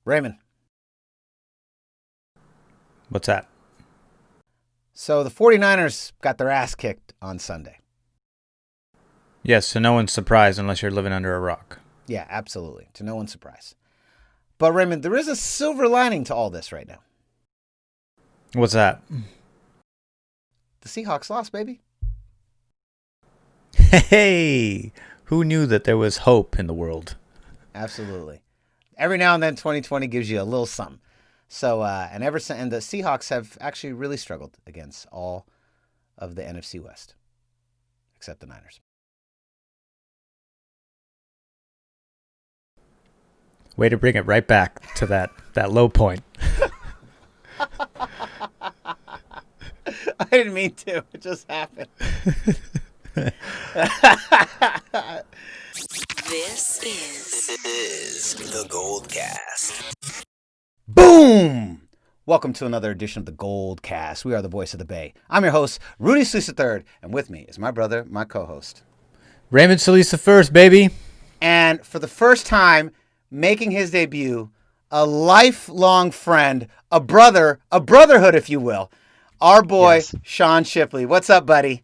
Raymond. What's that? So the 49ers got their ass kicked on Sunday. Yes, so no one's surprised unless you're living under a rock. Yeah, absolutely. To no one's surprise. But Raymond, there is a silver lining to all this right now. What's that? The Seahawks lost, baby. Hey, who knew that there was hope in the world? Absolutely. Every now and then, 2020 gives you a little something. So, and the Seahawks have actually really struggled against all of the NFC West, except the Niners. Way to bring it right back to that low point. I didn't mean to. It just happened. This is the GoldCast. Boom! Welcome to another edition of the GoldCast. We are the voice of the Bay. I'm your host, Rudy III, and with me is my brother, my co-host, Raymond Solis the first, baby. And for the first time, making his debut, a lifelong friend, a brotherhood, if you will, our boy, yes. Sean Shippley. What's up, buddy?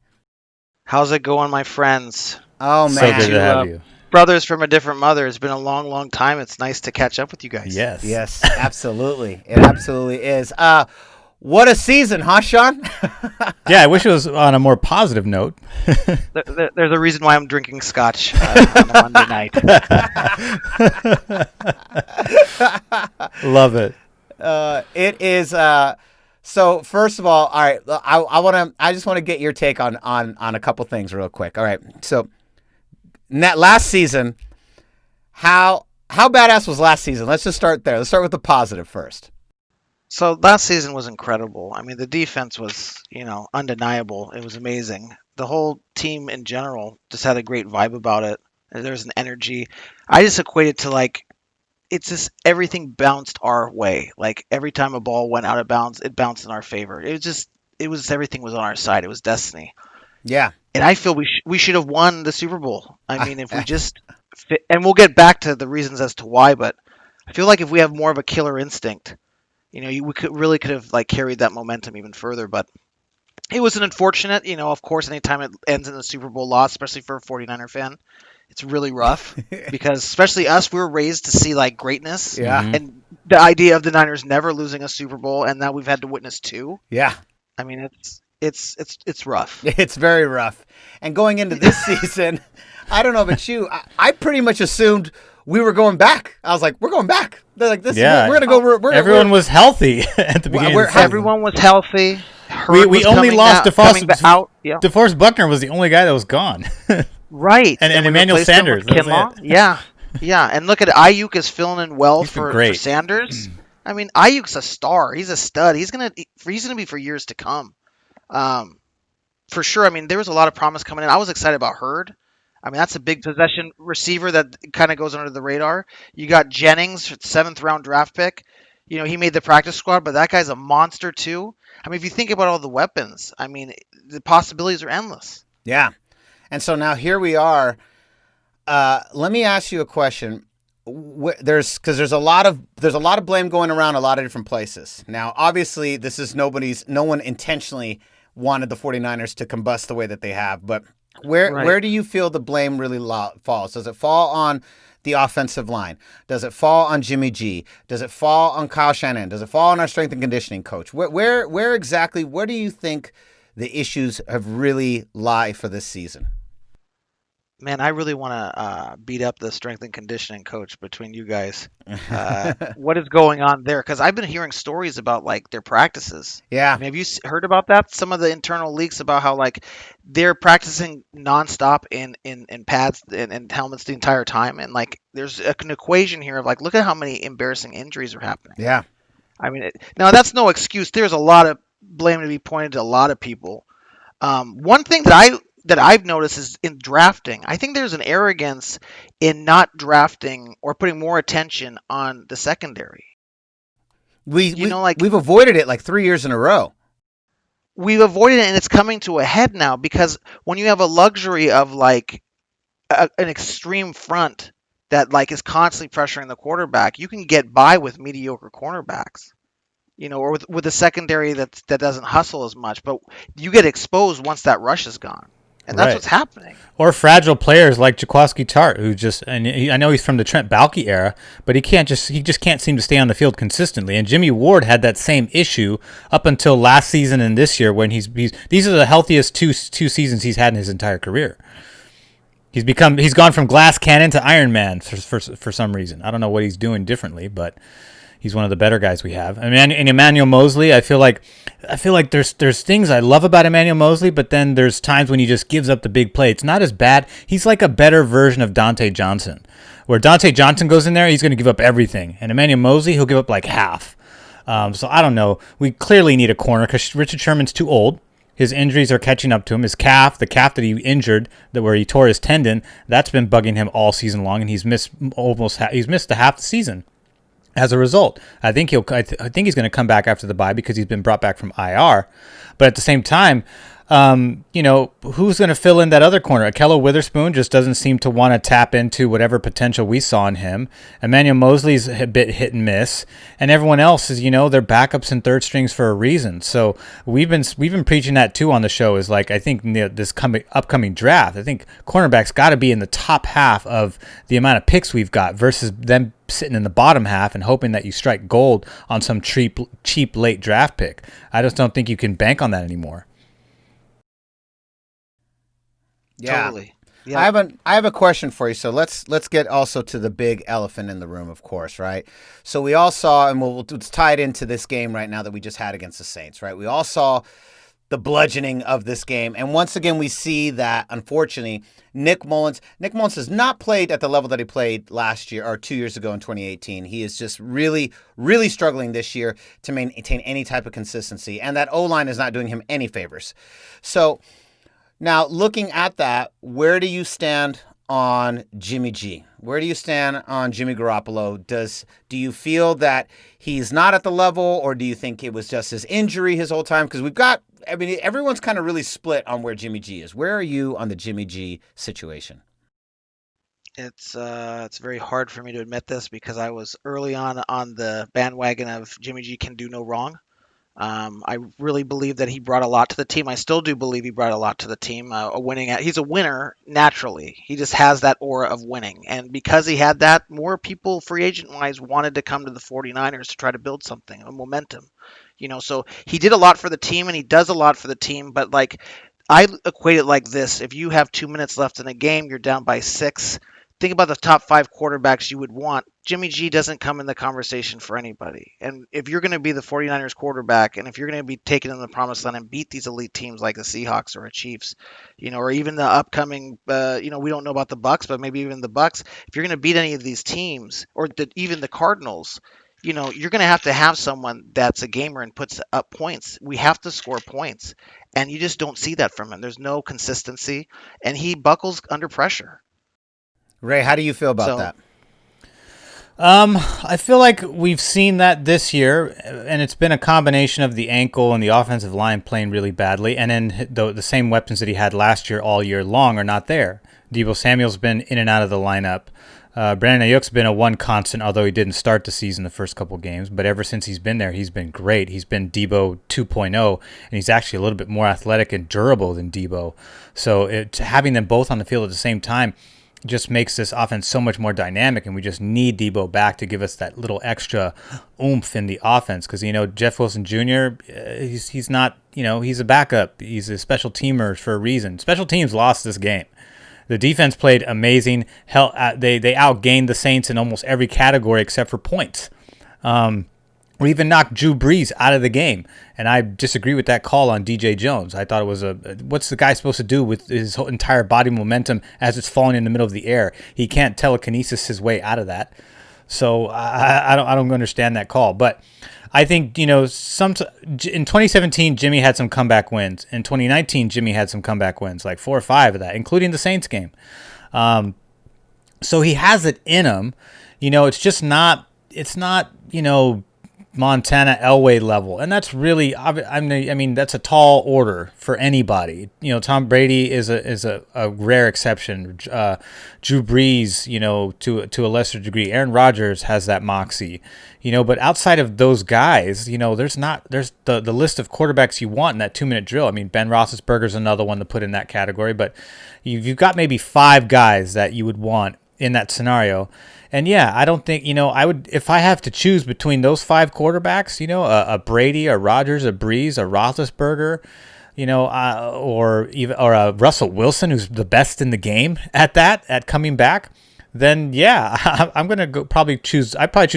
How's it going, my friends? Oh, man. So good to have you. Brothers from a different mother. It's been a long, long time. It's nice to catch up with you guys. Yes, absolutely. It absolutely is. What a season, huh, Sean? Yeah, I wish it was on a more positive note. There's a reason why I'm drinking scotch on a Monday night. Love it. It is. So first of all right, I just want to get your take on a couple things real quick. All right. So that last season, how badass was last season? Let's just start there. Let's start with the positive first. So last season was incredible. I mean, the defense was, undeniable. It was amazing. The whole team in general just had a great vibe about it. There was an energy. I just equate it to it's just everything bounced our way. Like every time a ball went out of bounds, it bounced in our favor. Everything was on our side. It was destiny. Yeah. And I feel we should have won the Super Bowl. I mean, if we just fit, and we'll get back to the reasons as to why, but I feel like if we have more of a killer instinct, we could have carried that momentum even further. But it was an unfortunate, of course, anytime it ends in a Super Bowl loss, especially for a 49er fan, it's really rough because especially us, we were raised to see greatness. Yeah. And the idea of the Niners never losing a Super Bowl, and now we've had to witness two. Yeah. I mean, it's rough. It's very rough. And going into this season, I don't know about you, I pretty much assumed we were going back. I was like, we're going back. They're like, this. Yeah. We're gonna go. Everyone was healthy at the beginning. Everyone was healthy. We only lost DeForest. Yeah. DeForest Buckner was the only guy that was gone. Right. And Emmanuel Sanders. Yeah. And look at it. Ayuk is filling in well for Sanders. I mean, Ayuk's a star. He's a stud. He's gonna be for years to come. For sure. I mean, there was a lot of promise coming in. I was excited about Hurd. I mean, that's a big possession receiver that kind of goes under the radar. You got Jennings, 7th round draft pick. He made the practice squad, but that guy's a monster too. I mean, if you think about all the weapons, I mean, the possibilities are endless. Yeah. And so now here we are. Let me ask you a question. There's a lot of blame going around a lot of different places. Now, obviously, this is no one intentionally wanted the 49ers to combust the way that they have, but where do you feel the blame really falls? Does it fall on the offensive line? Does it fall on Jimmy G? Does it fall on Kyle Shanahan? Does it fall on our strength and conditioning coach? Where exactly, where do you think the issues have really lie for this season? Man, I really want to beat up the strength and conditioning coach between you guys. What is going on there? Because I've been hearing stories about their practices. Yeah. I mean, have you heard about that? Some of the internal leaks about how they're practicing nonstop in pads and helmets the entire time, and there's an equation here of look at how many embarrassing injuries are happening. Yeah. I mean, now that's no excuse. There's a lot of blame to be pointed to a lot of people. One thing that I've noticed is in drafting, I think there's an arrogance in not drafting or putting more attention on the secondary. We've avoided it 3 years in a row. We've avoided it, and it's coming to a head now because when you have a luxury of an extreme front that like is constantly pressuring the quarterback, you can get by with mediocre cornerbacks. Or with a secondary that doesn't hustle as much, but you get exposed once that rush is gone. And that's what's happening. Or fragile players like Jaquiski Tart, who just, I know he's from the Trent Baalke era, but he just can't seem to stay on the field consistently. And Jimmy Ward had that same issue up until last season and this year, when these are the healthiest two seasons he's had in his entire career. He's gone from glass cannon to Iron Man for some reason. I don't know what he's doing differently, but he's one of the better guys we have. And Emmanuel Mosley, I feel like there's things I love about Emmanuel Mosley, but then there's times when he just gives up the big play. It's not as bad. He's like a better version of Dante Johnson, where Dante Johnson goes in there, he's going to give up everything. And Emmanuel Mosley, he'll give up like half. So I don't know. We clearly need a corner because Richard Sherman's too old. His injuries are catching up to him. The calf that he injured, where he tore his tendon, that's been bugging him all season long, and he's missed the half the season. As a result, I think he's going to come back after the bye because he's been brought back from IR. But at the same time, who's going to fill in that other corner? Akello Witherspoon just doesn't seem to want to tap into whatever potential we saw in him. Emmanuel Mosley's a bit hit and miss, and everyone else is, they're backups and third strings for a reason. So we've been preaching that too on the show. Is like, I think this upcoming draft, I think cornerbacks got to be in the top half of the amount of picks we've got versus them sitting in the bottom half and hoping that you strike gold on some cheap late draft pick. I just don't think you can bank on that anymore. Yeah. Totally. Yeah. I have a question for you. So let's get also to the big elephant in the room, of course, right? So we all saw, and we'll tie it into this game right now that we just had against the Saints, right? We all saw the bludgeoning of this game, and once again we see that, unfortunately, Nick Mullins has not played at the level that he played last year or 2 years ago in 2018. He is just really, really struggling this year to maintain any type of consistency, and that O-line is not doing him any favors. So now, looking at that, where do you stand on Jimmy G? Where do you stand on Jimmy Garoppolo? Do you feel that he's not at the level, or do you think it was just his injury his whole time? Because everyone's kind of really split on where Jimmy G is. Where are you on the Jimmy G situation? It's very hard for me to admit this because I was early on the bandwagon of Jimmy G can do no wrong. I really believe that he brought a lot to the team. I still do believe he brought a lot to the team. He's a winner naturally. He just has that aura of winning. And because he had that, more people free agent wise wanted to come to the 49ers to try to build something, a momentum. So he did a lot for the team and he does a lot for the team. But like, I equate it like this. If you have 2 minutes left in a game, you're down by 6. Think about the top 5 quarterbacks you would want. Jimmy G doesn't come in the conversation for anybody. And if you're going to be the 49ers quarterback, and if you're going to be taken in the promised land and beat these elite teams like the Seahawks or the Chiefs, or even the upcoming, we don't know about the Bucks, but maybe even the Bucks, if you're going to beat any of these teams, or even the Cardinals, you're going to have someone that's a gamer and puts up points. We have to score points. And you just don't see that from him. There's no consistency, and he buckles under pressure. Ray, how do you feel about that? I feel like we've seen that this year, and it's been a combination of the ankle and the offensive line playing really badly, and then the same weapons that he had last year all year long are not there. Deebo Samuel's been in and out of the lineup. Brandon Ayuk's been a one constant, although he didn't start the season the first couple games. But ever since he's been there, he's been great. He's been Deebo 2.0, and he's actually a little bit more athletic and durable than Deebo. So having them both on the field at the same time just makes this offense so much more dynamic, and we just need Deebo back to give us that little extra oomph in the offense. Because Jeff Wilson Jr., he's not, he's a backup. He's a special teamer for a reason. Special teams lost this game. The defense played amazing. Hell, they outgained the Saints in almost every category except for points. We even knocked Drew Brees out of the game, and I disagree with that call on DJ Jones. I thought it was what's the guy supposed to do with his whole entire body momentum as it's falling in the middle of the air? He can't telekinesis his way out of that. So I don't understand that call. But I think in 2017 Jimmy had some comeback wins. In 2019 Jimmy had some comeback wins, like 4 or 5 of that, including the Saints game. So he has it in him. It's just not. It's not. Montana Elway level, and that's really, I mean, that's a tall order for anybody. Tom Brady is a rare exception. Drew Brees, to a lesser degree. Aaron Rodgers has that moxie, but outside of those guys, there's the list of quarterbacks you want in that 2-minute drill. I mean, Ben Roethlisberger's another one to put in that category, but you've got maybe 5 guys that you would want in that scenario. And yeah, I don't think, I would, if I have to choose between those 5 quarterbacks, a Brady, a Rodgers, a Brees, a Roethlisberger, or a Russell Wilson, who's the best in the game at coming back, then yeah, I'm gonna I'd probably choose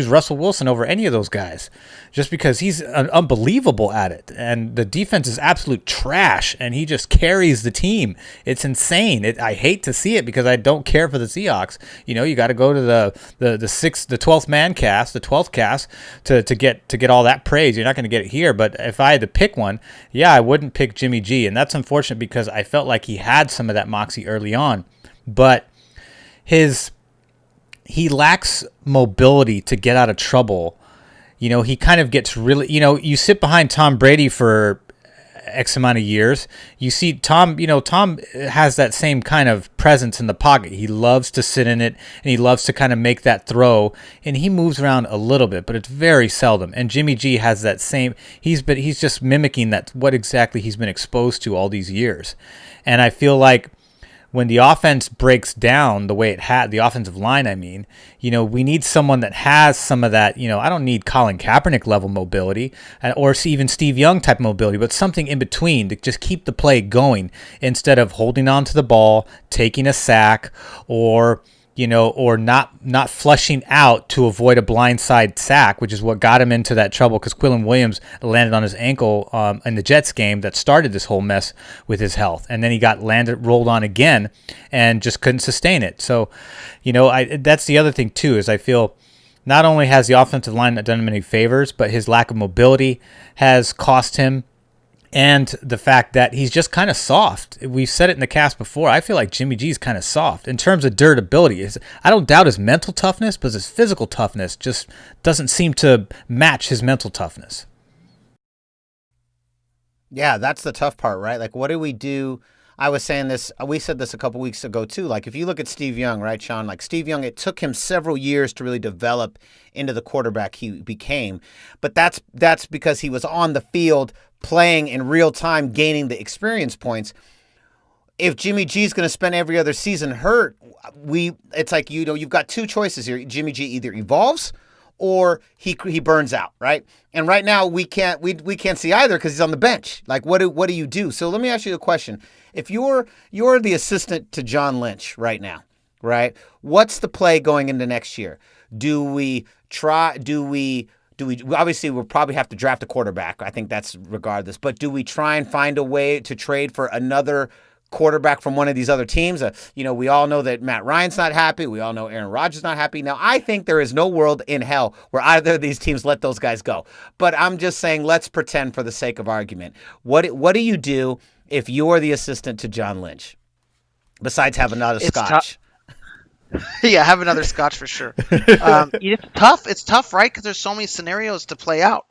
Russell Wilson over any of those guys, just because he's unbelievable at it, and the defense is absolute trash, and he just carries the team. It's insane. I hate to see it because I don't care for the Seahawks. You got to go to the 12th man cast, the 12th cast to get all that praise. You're not going to get it here. But if I had to pick one, yeah, I wouldn't pick Jimmy G, and that's unfortunate because I felt like he had some of that moxie early on, but he lacks mobility to get out of trouble. He kind of gets really, you sit behind Tom Brady for X amount of years. You see Tom has that same kind of presence in the pocket. He loves to sit in it, and he loves to kind of make that throw, and he moves around a little bit, but it's very seldom. And Jimmy G has that same, he's just mimicking what exactly he's been exposed to all these years. And I feel like when the offense breaks down the way it had, the offensive line, I mean, we need someone that has some of that, I don't need Colin Kaepernick level mobility or even Steve Young type mobility, but something in between to just keep the play going instead of holding on to the ball, taking a sack, or not flushing out to avoid a blindside sack, which is what got him into that trouble because Quillen Williams landed on his ankle in the Jets game that started this whole mess with his health. And then he got rolled on again and just couldn't sustain it. So, that's the other thing too, is I feel not only has the offensive line not done him any favors, but his lack of mobility has cost him. And the fact that he's just kind of soft. We've said it in the cast before. I feel like Jimmy G is kind of soft in terms of durability. I don't doubt his mental toughness, but his physical toughness just doesn't seem to match his mental toughness. Yeah, that's the tough part, right? Like, what do we do? I was saying this, we said this a couple weeks ago too. Like, if you look at Steve Young, right, Sean? Like, Steve Young, it took him several years to really develop into the quarterback he became. But that's because he was on the field playing in real time, gaining the experience points. If Jimmy G's going to spend every other season hurt, it's like, you've got 2 choices here. Jimmy G either evolves or he burns out, right? And right now we can't see either because he's on the bench. Like, what do you do? So let me ask you a question. If you're the assistant to John Lynch right now, right? What's the play going into next year? Obviously we'll probably have to draft a quarterback. I think that's regardless. But do we try and find a way to trade for another quarterback from one of these other teams? We all know that Matt Ryan's not happy. We all know Aaron Rodgers is not happy. Now, I think there is no world in hell where either of these teams let those guys go. But I'm just saying, let's pretend for the sake of argument. What do you do if you're the assistant to John Lynch, besides have another scotch? Yeah, have another scotch for sure. It's tough. It's tough, right? Because there's so many scenarios to play out.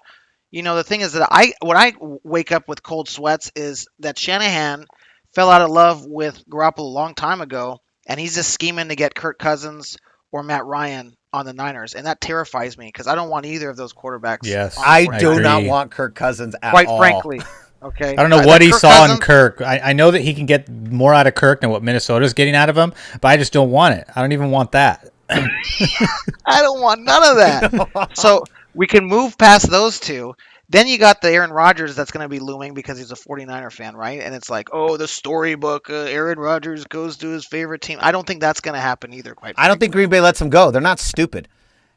The thing is that when I wake up with cold sweats is that Shanahan fell out of love with Garoppolo a long time ago, and he's just scheming to get Kirk Cousins or Matt Ryan on the Niners, and that terrifies me because I don't want either of those quarterbacks. Yes, I do not want Kirk Cousins at all. Quite frankly. Okay. I don't know what he saw in Kirk. I know that he can get more out of Kirk than what Minnesota's getting out of him, but I just don't want it. I don't even want that. I don't want none of that. So we can move past those 2. Then you got the Aaron Rodgers that's going to be looming because he's a 49er fan, right? And it's like, oh, the storybook, Aaron Rodgers goes to his favorite team. I don't think that's going to happen either, quite frankly. I don't think Green Bay lets him go. They're not stupid.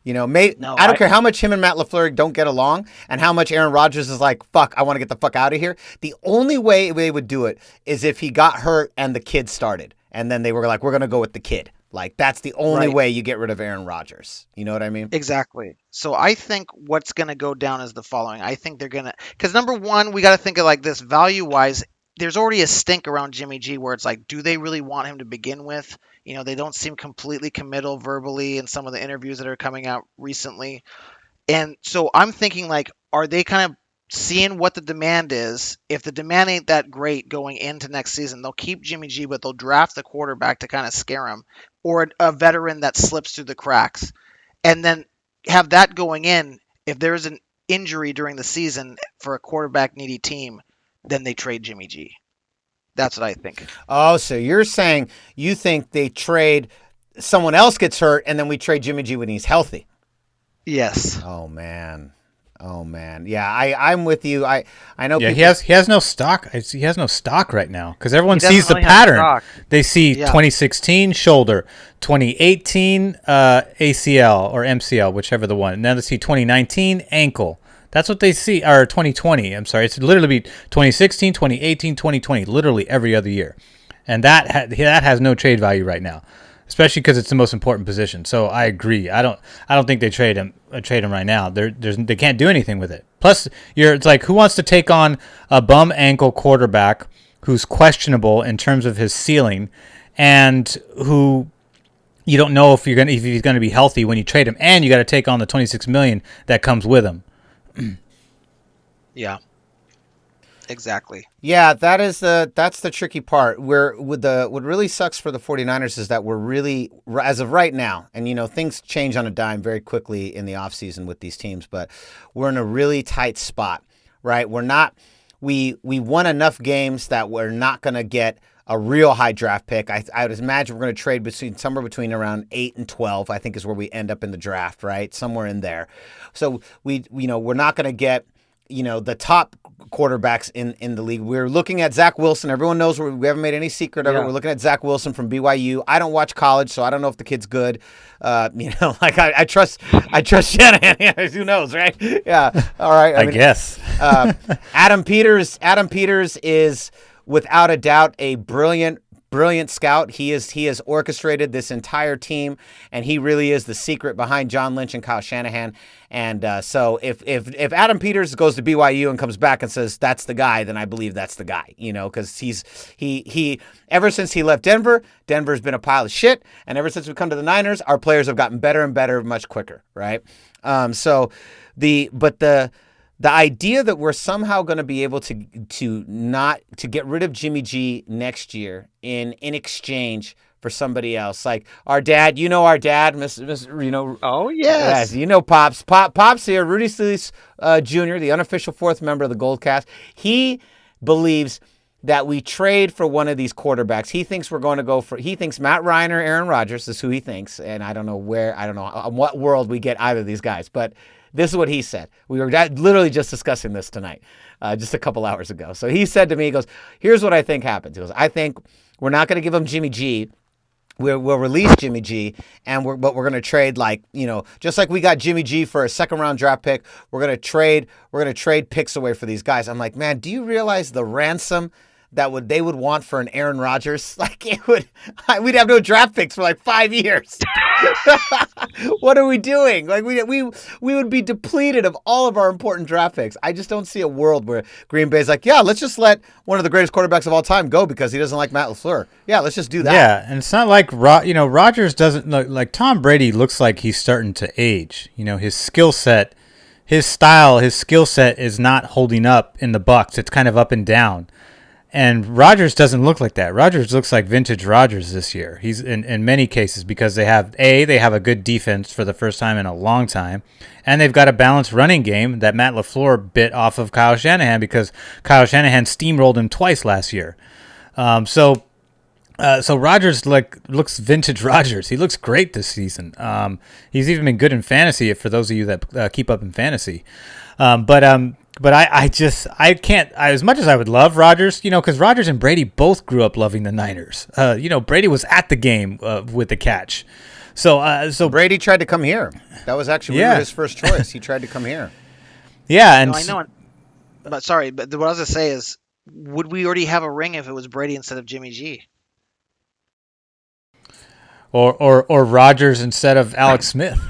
I don't care how much him and Matt LaFleur don't get along and how much Aaron Rodgers is like, fuck, I want to get the fuck out of here. The only way they would do it is if he got hurt and the kid started. And then they were like, we're going to go with the kid. Like, that's the only way you get rid of Aaron Rodgers. You know what I mean? Exactly. So I think what's going to go down is the following. I think they're going to – because number one, we got to think of like this value-wise. There's already a stink around Jimmy G where it's like, do they really want him to begin with? They don't seem completely committal verbally in some of the interviews that are coming out recently. And so I'm thinking, like, are they kind of seeing what the demand is? If the demand ain't that great going into next season, they'll keep Jimmy G, but they'll draft the quarterback to kind of scare him, or a veteran that slips through the cracks, and then have that going in. If there's an injury during the season for a quarterback needy team, then they trade Jimmy G. That's what I think. Oh, so you're saying you think they trade, someone else gets hurt, and then we trade Jimmy G when he's healthy? Yes. Oh man. Yeah, I'm with you. I know. Yeah, people... he has no stock. He has no stock right now because everyone sees the pattern. They see 2016 shoulder, 2018 ACL or MCL, whichever the one. And now they see 2019 ankle. That's what they see. Or 2020. I'm sorry. It's literally 2016, 2018, 2020. Literally every other year, and that has no trade value right now, especially because it's the most important position. So I agree. I don't think they trade him right now. They can't do anything with it. Plus, it's like, who wants to take on a bum ankle quarterback who's questionable in terms of his ceiling, and who you don't know if he's gonna be healthy when you trade him, and you got to take on the $26 million that comes with him. Yeah. Exactly. Yeah, that's the tricky part. What really sucks for the 49ers is that we're really, as of right now, and things change on a dime very quickly in the offseason with these teams, but we're in a really tight spot, right? We won enough games that we're not going to get a real high draft pick. I would imagine we're going to trade somewhere between around 8 and 12, I think, is where we end up in the draft, right? Somewhere in there. So we're not going to get the top quarterbacks in the league. We're looking at Zach Wilson. Everyone knows we haven't made any secret of it. We're looking at Zach Wilson from BYU. I don't watch college, so I don't know if the kid's good. I trust Shanahan. Who knows, right? Yeah. All right. I guess. Adam Peters is without a doubt a brilliant scout. He has orchestrated this entire team, and he really is the secret behind John Lynch and Kyle Shanahan. And so if Adam Peters goes to BYU and comes back and says that's the guy, then I believe that's the guy. Because he ever since he left Denver's been a pile of shit, and ever since we come to the Niners, our players have gotten better and better much quicker, right? The idea that we're somehow going to be able to get rid of Jimmy G next year in exchange for somebody else, like our dad, our dad, Oh yes, Pops here, Rudy Sleece Jr., the unofficial fourth member of the GoldCast. He believes that we trade for one of these quarterbacks. He thinks we're going to go for. He thinks Matt Ryan or Aaron Rodgers is who he thinks, and I don't know what world we get either of these guys, but. This is what he said. We were literally just discussing this tonight, just a couple hours ago. So he said to me, he goes, here's what I think happens. He goes, I think we're not going to give him Jimmy G. We'll release Jimmy G, but we're going to trade, just like we got Jimmy G for a second-round draft pick. We're going to trade picks away for these guys. I'm like, man, do you realize the ransom that they would want for an Aaron Rodgers? We'd have no draft picks for like 5 years. What are we doing? We would be depleted of all of our important draft picks. I just don't see a world where Green Bay's like, yeah, let's just let one of the greatest quarterbacks of all time go because he doesn't like Matt LaFleur. Yeah, let's just do that. Yeah, and it's not like Rodgers doesn't look like Tom Brady. Looks like he's starting to age. His skill set, his style, his skill set is not holding up in the Bucs. It's kind of up and down. And Rodgers doesn't look like that. Rodgers looks like vintage Rodgers this year. He's in many cases because they have a good defense for the first time in a long time, and they've got a balanced running game that Matt LaFleur bit off of Kyle Shanahan because Kyle Shanahan steamrolled him twice last year. So Rodgers looks vintage Rodgers. He looks great this season. He's even been good in fantasy for those of you that keep up in fantasy. But I can't, as much as I would love Rodgers, because Rodgers and Brady both grew up loving the Niners. Brady was at the game with the catch. So Brady tried to come here. That was actually his first choice. He tried to come here. Yeah. And I know. But sorry, but what I was going to say is, would we already have a ring if it was Brady instead of Jimmy G? Or Rodgers instead of Alex Smith.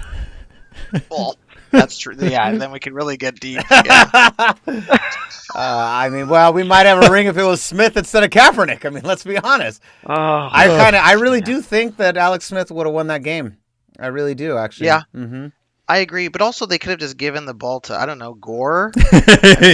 Well, that's true. Yeah, and then we could really get deep. Yeah. We might have a ring if it was Smith instead of Kaepernick. Let's be honest. I really do think that Alex Smith would have won that game. I really do, actually. Yeah. Mm-hmm. I agree, but also they could have just given the ball to, I don't know, Gore.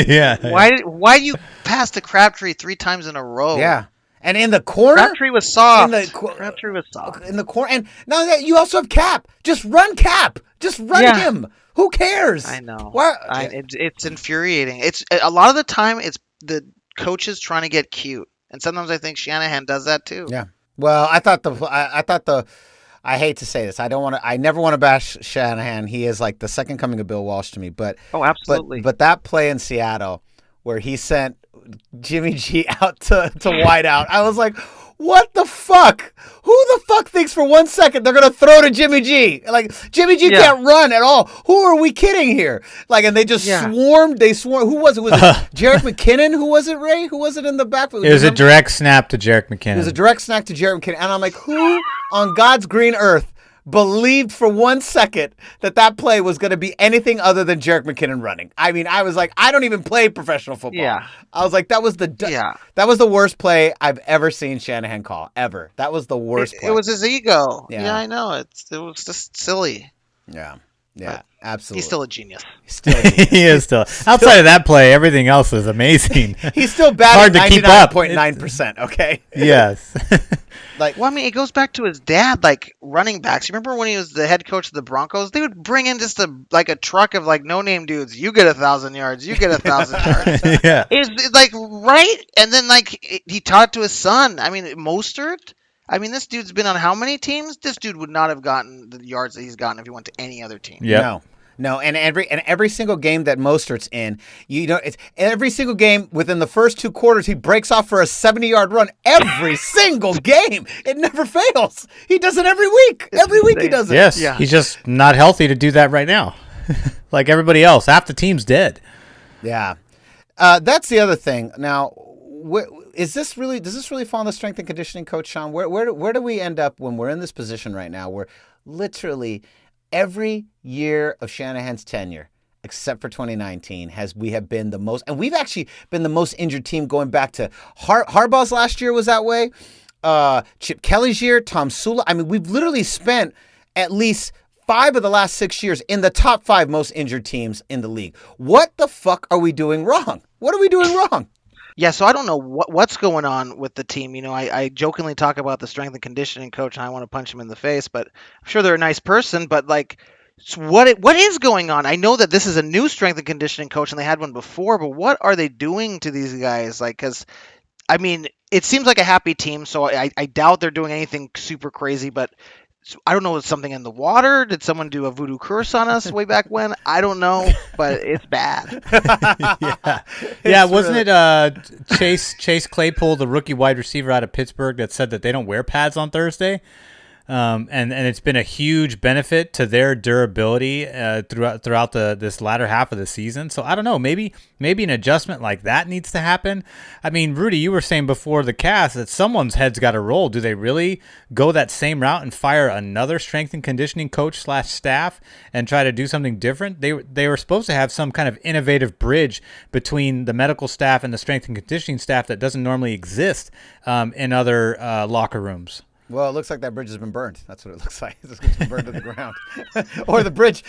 Yeah. Why do you pass to Crabtree 3 times in a row? Yeah. And in the corner, Crabtree was soft. In the corner, and now that you also have Cap, just run Cap, just run him. Who cares? I know. It's infuriating. It's a lot of the time it's the coaches trying to get cute, and sometimes I think Shanahan does that too. Yeah. Well, I hate to say this. I never want to bash Shanahan. He is like the second coming of Bill Walsh to me. But absolutely. But that play in Seattle where he sent Jimmy G out to wide out, I was like, what the fuck? Who the fuck thinks for 1 second they're gonna throw to Jimmy G? Like Jimmy G can't run at all. Who are we kidding here? Like, and they just swarmed. They swarmed. Who was it? Was it Jerick McKinnon? Who was it? Ray? Who was it in the back? It was a direct snap to Jerick McKinnon. It was a direct snap to Jerick McKinnon, and I'm like, who on God's green earth believed for 1 second that play was going to be anything other than Jerick McKinnon running? I mean, I was like, I don't even play professional football. Yeah. I was like, that was the worst play I've ever seen Shanahan call, ever. That was the worst play. It was his ego. Yeah, I know. It was just silly. Yeah. Yeah, absolutely. He's still a genius. He is still. Outside of that play, everything else is amazing. He's still batting hard to keep up. 99.9%, okay? Yes. Well, I mean, it goes back to his dad, like running backs. You remember when he was the head coach of the Broncos? They would bring in just a truck of like no-name dudes. You get 1,000 yards. You get 1,000 yards. Yeah. It's like, right? And then like he taught to his son. I mean, Mostert. I mean, this dude's been on how many teams? This dude would not have gotten the yards that he's gotten if he went to any other team. Yeah. No, and every single game that Mostert's in, it's every single game within the first 2 quarters, he breaks off for a 70-yard run every single game. It never fails. He does it every week. Every week he does it. Yes, he's just not healthy to do that right now. Like everybody else, half the team's dead. Yeah, that's the other thing. Now, does this really fall on the strength and conditioning coach, Sean? Where do we end up when we're in this position right now where literally every year of Shanahan's tenure, except for 2019, we have been the most, and we've actually been the most injured team going back to Harbaugh's last year was that way. Chip Kelly's year, Tom Sula. I mean, we've literally spent at least 5 of the last 6 years in the top 5 most injured teams in the league. What the fuck are we doing wrong? What are we doing wrong? Yeah, so I don't know what's going on with the team. You know, I jokingly talk about the strength and conditioning coach, and I want to punch him in the face, but I'm sure they're a nice person. But like, so what is going on? I know that this is a new strength and conditioning coach, and they had one before, but what are they doing to these guys? Like, because I mean, it seems like a happy team, so I doubt they're doing anything super crazy, but. I don't know, is something in the water? Did someone do a voodoo curse on us way back when? I don't know, but it's bad. Yeah, wasn't it Chase Claypool, the rookie wide receiver out of Pittsburgh, that said that they don't wear pads on Thursday? And it's been a huge benefit to their durability throughout this latter half of the season. So I don't know, maybe an adjustment like that needs to happen. I mean, Rudy, you were saying before the cast that someone's head's got to roll. Do they really go that same route and fire another strength and conditioning coach / staff and try to do something different? They were supposed to have some kind of innovative bridge between the medical staff and the strength and conditioning staff that doesn't normally exist in other locker rooms. Well, it looks like that bridge has been burned. That's what it looks like. It's been burned to the ground. Or the bridge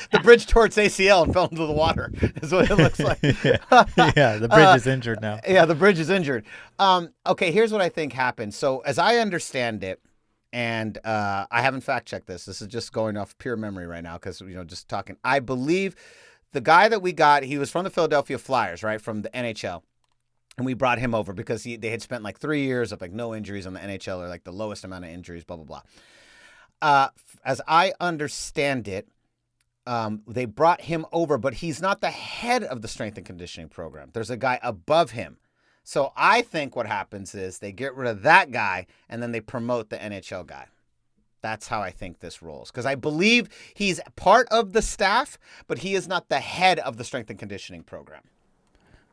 towards ACL and fell into the water is what it looks like. Yeah, the bridge is injured now. Yeah, the bridge is injured. Okay, here's what I think happened. So as I understand it, and I haven't fact-checked this. This is just going off pure memory right now because, just talking. I believe the guy that we got, he was from the Philadelphia Flyers, right, from the NHL. And we brought him over because they had spent like 3 years of like no injuries on the NHL, or like the lowest amount of injuries, blah, blah, blah. As I understand it, they brought him over, but he's not the head of the strength and conditioning program. There's a guy above him. So I think what happens is they get rid of that guy and then they promote the NHL guy. That's how I think this rolls. Because I believe he's part of the staff, but he is not the head of the strength and conditioning program.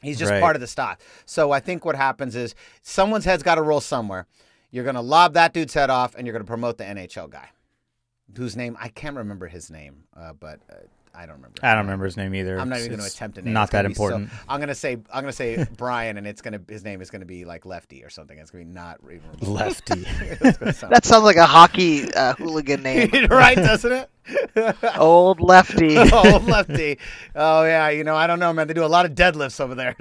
He's just part of the staff. So I think what happens is someone's head's got to roll somewhere. You're going to lob that dude's head off, and you're going to promote the NHL guy, whose name, I can't remember his name, but I don't remember. I don't remember his name either. I'm not even going to attempt a name. Not that important. I'm gonna say Brian, and his name is gonna be like Lefty or something. It's gonna be not even Lefty. That sounds like a hockey hooligan name, right? Doesn't it? Old Lefty. Old Lefty. Oh yeah, I don't know, man. They do a lot of deadlifts over there,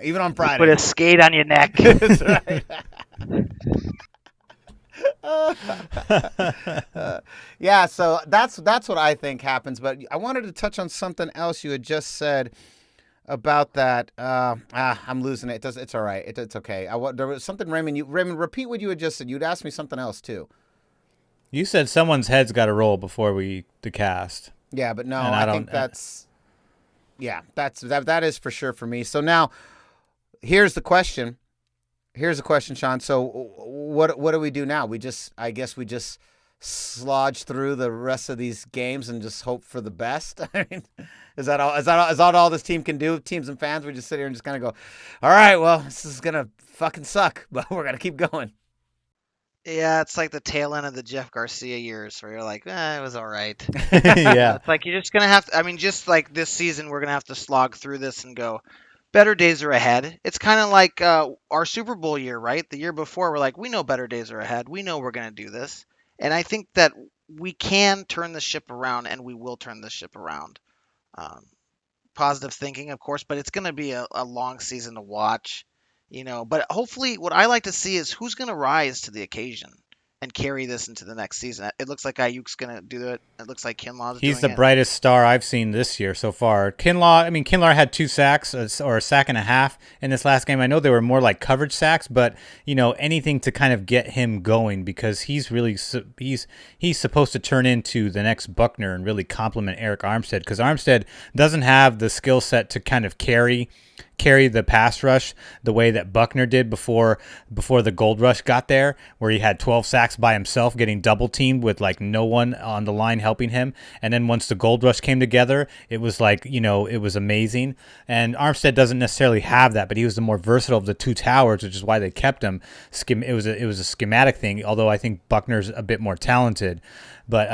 even on Friday. Put a skate on your neck. That's right. Yeah, so that's what I think happens. But I wanted to touch on something else you had just said about that. I'm losing it. It's all right. It's okay. There was something, Raymond. Raymond, repeat what you had just said. You'd asked me something else too. You said someone's head's got to roll before the cast. Yeah, but no, I think that is for sure for me. So now, here's the question. Sean. So what do we do now? I guess we just slodge through the rest of these games and just hope for the best. I mean, is that all this team can do? Teams and fans, we just sit here and just kind of go, all right, well, this is gonna fucking suck, but we're gonna keep going. Yeah, it's like the tail end of the Jeff Garcia years where you're like, it was all right. Yeah. It's like you're just going to have to, just like this season, we're going to have to slog through this and go, better days are ahead. It's kind of like our Super Bowl year, right? The year before, we're like, we know better days are ahead. We know we're going to do this. And I think that we can turn the ship around, and we will turn the ship around. Positive thinking, of course, but it's going to be a long season to watch. But hopefully what I like to see is who's going to rise to the occasion and carry this into the next season. It looks like Ayuk's going to do it. It looks like Kinlaw's doing it. He's the brightest star I've seen this year so far. Kinlaw had 2 sacks or a sack and a half in this last game. I know they were more like coverage sacks, but anything to kind of get him going, because he's supposed to turn into the next Buckner and really complement Eric Armstead, because Armstead doesn't have the skill set to kind of carry the pass rush the way that Buckner did before the gold rush got there, where he had 12 sacks by himself getting double teamed with like no one on the line helping him. And then once the gold rush came together, it was like, it was amazing. And Armstead doesn't necessarily have that, but he was the more versatile of the two towers, which is why they kept him. It was a schematic thing, although I think Buckner's a bit more talented. But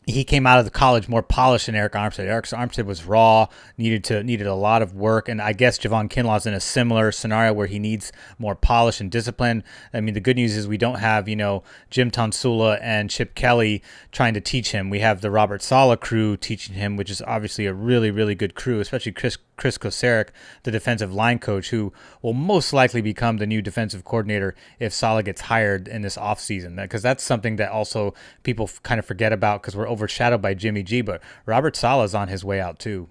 he came out of the college more polished than Eric Armstead. Eric Armstead was raw, needed a lot of work, and I guess Javon Kinlaw's in a similar scenario where he needs more polish and discipline. I mean, the good news is we don't have, Jim Tonsula and Chip Kelly trying to teach him. We have the Robert Saleh crew teaching him, which is obviously a really, really good crew, especially Chris Kosaric, the defensive line coach, who will most likely become the new defensive coordinator if Saleh gets hired in this offseason, because that's something that also people kind of forget about because we're overshadowed by Jimmy G, but Robert Saleh is on his way out too.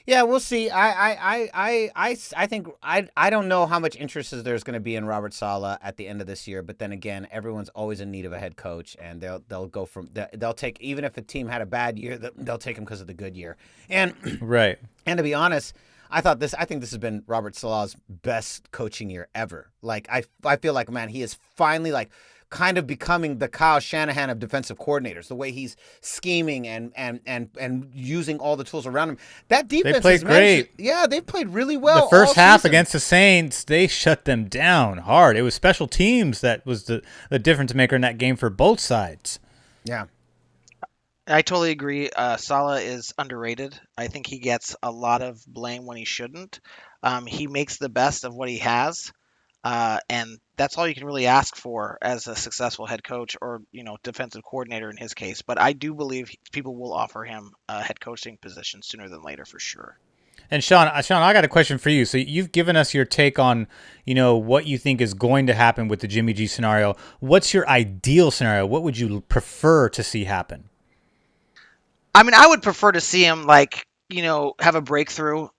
Yeah, we'll see. I think I don't know how much interest there's going to be in Robert Saleh at the end of this year, but then again, everyone's always in need of a head coach, and they'll take, even if a team had a bad year, they'll take him because of the good year. And right. And to be honest, I think this has been Robert Saleh's best coaching year ever. Like I feel like, man, he is finally like kind of becoming the Kyle Shanahan of defensive coordinators, the way he's scheming and using all the tools around him. That defense, they played great. Yeah, they played really well. The first half against the Saints, they shut them down hard. It was special teams that was the difference maker in that game for both sides. Yeah. I totally agree. Saleh is underrated. I think he gets a lot of blame when he shouldn't. He makes the best of what he has. And that's all you can really ask for as a successful head coach or, defensive coordinator in his case. But I do believe people will offer him a head coaching position sooner than later for sure. And Sean, I got a question for you. So you've given us your take on, what you think is going to happen with the Jimmy G scenario. What's your ideal scenario? What would you prefer to see happen? I would prefer to see him have a breakthrough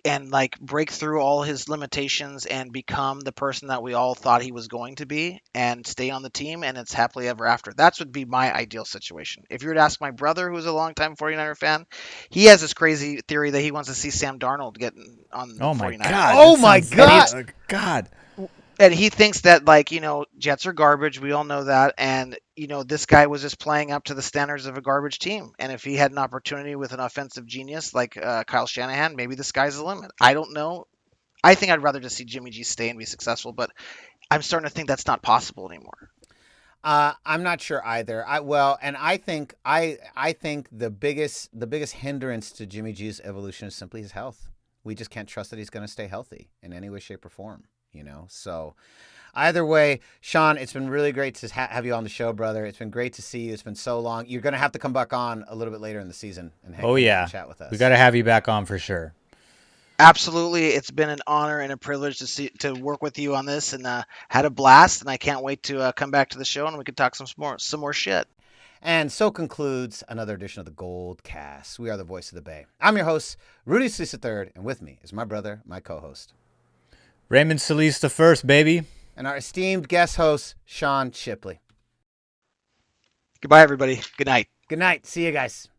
and break through all his limitations and become the person that we all thought he was going to be and stay on the team, and it's happily ever after. That would be my ideal situation. If you were to ask my brother, who's a longtime 49er fan, he has this crazy theory that he wants to see Sam Darnold getting on the 49ers. Oh my God. And he thinks that, Jets are garbage. We all know that. And, this guy was just playing up to the standards of a garbage team. And if he had an opportunity with an offensive genius like Kyle Shanahan, maybe the sky's the limit. I don't know. I think I'd rather just see Jimmy G stay and be successful, but I'm starting to think that's not possible anymore. I'm not sure either. I think the biggest hindrance to Jimmy G's evolution is simply his health. We just can't trust that he's going to stay healthy in any way, shape, or form. So either way, Sean, it's been really great to have you on the show, brother. It's been great to see you. It's been so long. You're going to have to come back on a little bit later in the season and chat with us. We got to have you back on for sure. Absolutely. It's been an honor and a privilege to work with you on this, and had a blast, and I can't wait to come back to the show and we can talk some more shit. And so concludes another edition of the GoldCast. We are the voice of the Bay. I'm your host, Rudy Solis III, and with me is my brother, my co-host, Raymond Solis the First, baby. And our esteemed guest host, Sean Shippley. Goodbye, everybody. Good night. Good night. See you guys.